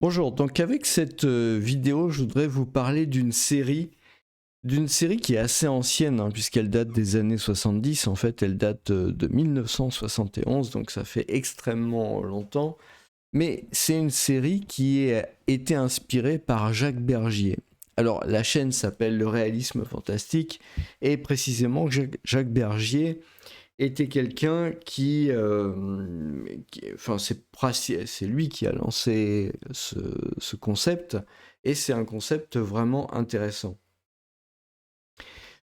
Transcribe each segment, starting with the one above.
Bonjour, donc avec cette vidéo, je voudrais vous parler d'une série qui est assez ancienne, hein, puisqu'elle date des années 70. En fait, elle date de 1971, donc ça fait extrêmement longtemps. Mais c'est une série qui a été inspirée par Jacques Bergier. Alors, la chaîne s'appelle Le Réalisme Fantastique, et précisément, Jacques Bergier était quelqu'un enfin, c'est lui qui a lancé ce concept, et c'est un concept vraiment intéressant.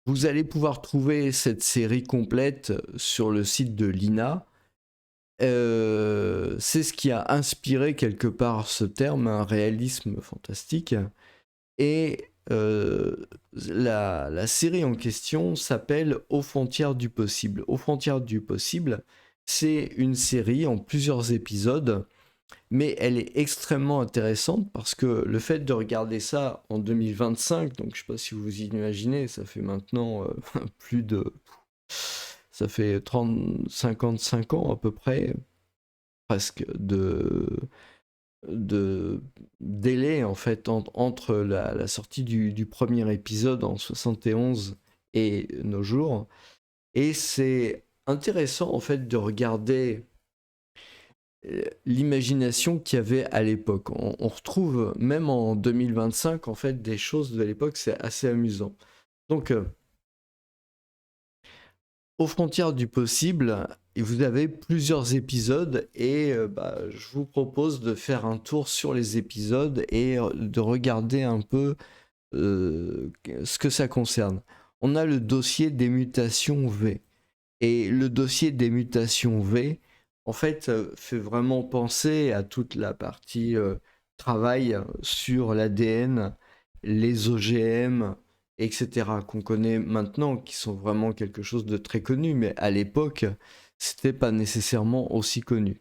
Vous allez pouvoir trouver cette série complète sur le site de l'INA. C'est ce qui a inspiré quelque part ce terme, un réalisme fantastique. Et la série en question s'appelle Aux frontières du possible. Aux frontières du possible, c'est une série en plusieurs épisodes, mais elle est extrêmement intéressante parce que le fait de regarder ça en 2025, donc je ne sais pas si vous imaginez, ça fait maintenant plus de... Ça fait 30, 55 ans à peu près, presque, de délai en fait entre la sortie du premier épisode en 71 et nos jours. Et c'est intéressant en fait de regarder l'imagination qu'il y avait à l'époque. On retrouve même en 2025 en fait des choses de l'époque, c'est assez amusant. Donc aux frontières du possible, vous avez plusieurs épisodes et je vous propose de faire un tour sur les épisodes et de regarder un peu ce que ça concerne. On a le dossier des mutations V. Et le dossier des mutations V, en fait, fait vraiment penser à toute la partie travail sur l'ADN, les OGM, etc., qu'on connaît maintenant, qui sont vraiment quelque chose de très connu, mais à l'époque, c'était pas nécessairement aussi connu.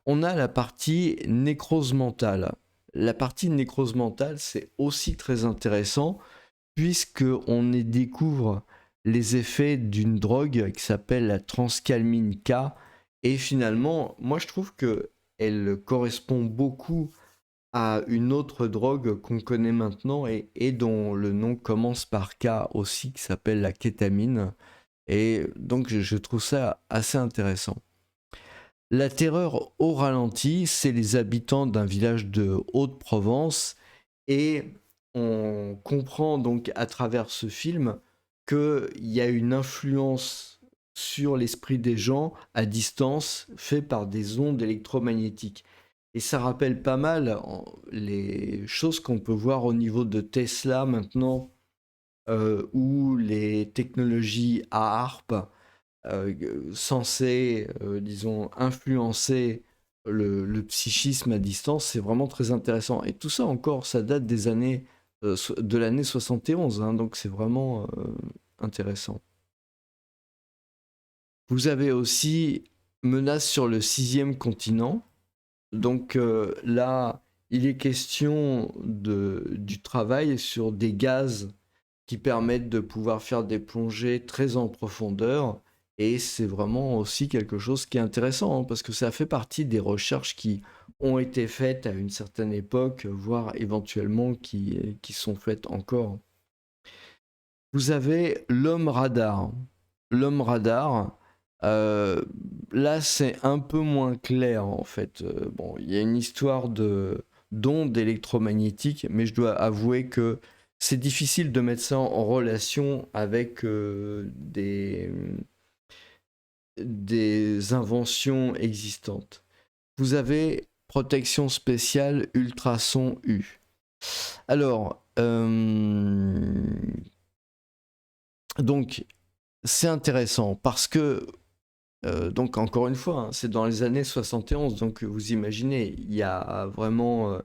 On a la partie nécrose mentale. La partie nécrose mentale, c'est aussi très intéressant puisqu'on y découvre les effets d'une drogue qui s'appelle la transcalmine K. Et finalement, moi je trouve que elle correspond beaucoup à une autre drogue qu'on connaît maintenant et dont le nom commence par K aussi, qui s'appelle la kétamine. Et donc je trouve ça assez intéressant. La terreur au ralenti, c'est les habitants d'un village de Haute-Provence et on comprend donc à travers ce film qu'il y a une influence sur l'esprit des gens à distance fait par des ondes électromagnétiques. Et ça rappelle pas mal les choses qu'on peut voir au niveau de Tesla maintenant, ou les technologies à harpe censées, disons, influencer le psychisme à distance. C'est vraiment très intéressant. Et tout ça encore, ça date des années de l'année 71, hein, donc c'est vraiment intéressant. Vous avez aussi Menace sur le sixième continent. Donc là, il est question du travail sur des gaz qui permettent de pouvoir faire des plongées très en profondeur. Et c'est vraiment aussi quelque chose qui est intéressant, hein, parce que ça fait partie des recherches qui ont été faites à une certaine époque, voire éventuellement qui sont faites encore. Vous avez l'homme radar. L'homme radar, euh, là c'est un peu moins clair en fait. Bon, il y a une histoire d'ondes électromagnétiques, mais je dois avouer que c'est difficile de mettre ça en relation avec des inventions existantes. Vous avez protection spéciale ultrason U. Alors, donc c'est intéressant parce que, donc encore une fois, hein, c'est dans les années 71, donc vous imaginez, il y a vraiment,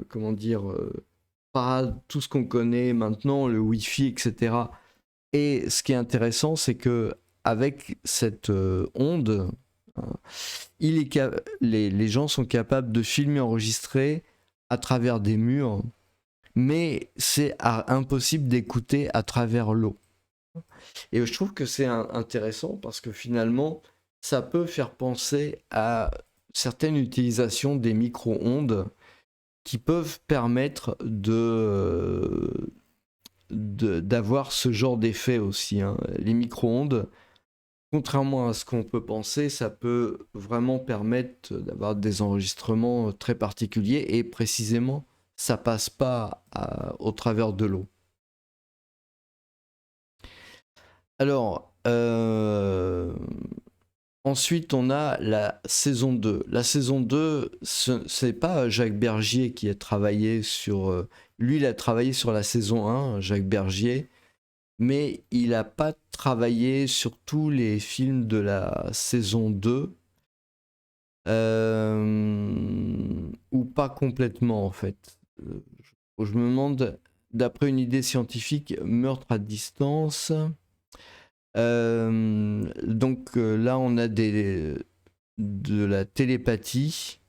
comment dire, pas tout ce qu'on connaît maintenant, le Wi-Fi, etc. Et ce qui est intéressant, c'est que avec cette onde, hein, les gens sont capables de filmer, enregistrer à travers des murs, mais c'est impossible d'écouter à travers l'eau. Et je trouve que c'est intéressant parce que finalement, ça peut faire penser à certaine utilisation des micro-ondes qui peuvent permettre d'avoir ce genre d'effet aussi, hein. Les micro-ondes, contrairement à ce qu'on peut penser, ça peut vraiment permettre d'avoir des enregistrements très particuliers et précisément, ça passe pas au travers de l'eau. Alors, ensuite, on a la saison 2. La saison 2, c'est pas Jacques Bergier qui a travaillé sur... lui, il a travaillé sur la saison 1, Jacques Bergier, mais il n'a pas travaillé sur tous les films de la saison 2, ou pas complètement en fait. Je me demande, d'après une idée scientifique, meurtre à distance. Donc là, on a de la télépathie.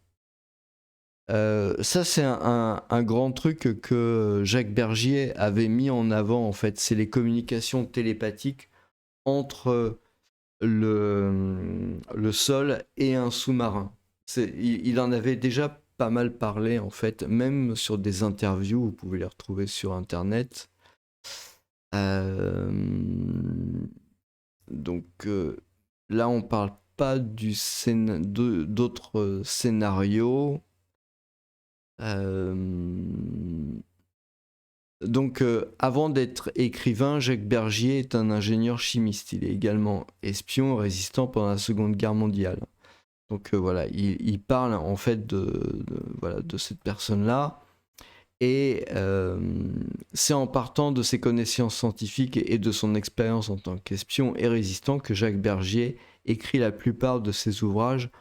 Ça, c'est un grand truc que Jacques Bergier avait mis en avant, en fait. C'est les communications télépathiques entre le sol et un sous-marin. Il en avait déjà pas mal parlé, en fait, même sur des interviews, vous pouvez les retrouver sur Internet. Donc là, on parle pas d'autres scénarios. Donc, avant d'être écrivain, Jacques Bergier est un ingénieur chimiste. Il est également espion résistant pendant la Seconde Guerre mondiale. Donc voilà, il parle en fait voilà, de cette personne-là. Et c'est en partant de ses connaissances scientifiques et de son expérience en tant qu'espion et résistant que Jacques Bergier écrit la plupart de ses ouvrages,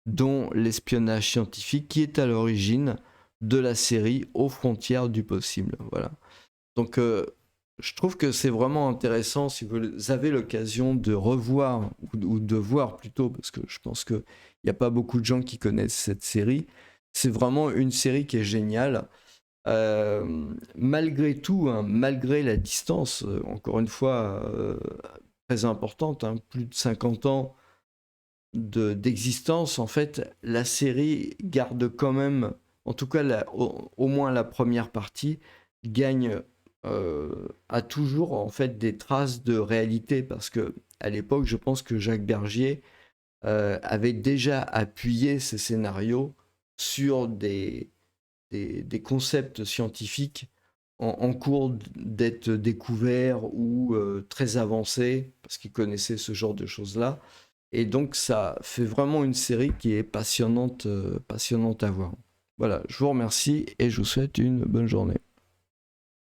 dont L'espionnage scientifique, qui est à l'origine de la série Aux frontières du possible. Voilà. Donc je trouve que c'est vraiment intéressant si vous avez l'occasion de revoir, ou de voir plutôt, parce que je pense qu'il n'y a pas beaucoup de gens qui connaissent cette série. C'est vraiment une série qui est géniale. Malgré tout, hein, malgré la distance, encore une fois, très importante, hein, plus de 50 ans d'existence, en fait, la série garde quand même, en tout cas au moins la première partie, gagne a toujours en fait des traces de réalité, parce que à l'époque, je pense que Jacques Bergier avait déjà appuyé ses scénarios sur des concepts scientifiques en cours d'être découverts ou très avancés, parce qu'il connaissait ce genre de choses-là. Et donc, ça fait vraiment une série qui est passionnante, passionnante à voir. Voilà, je vous remercie et je vous souhaite une bonne journée.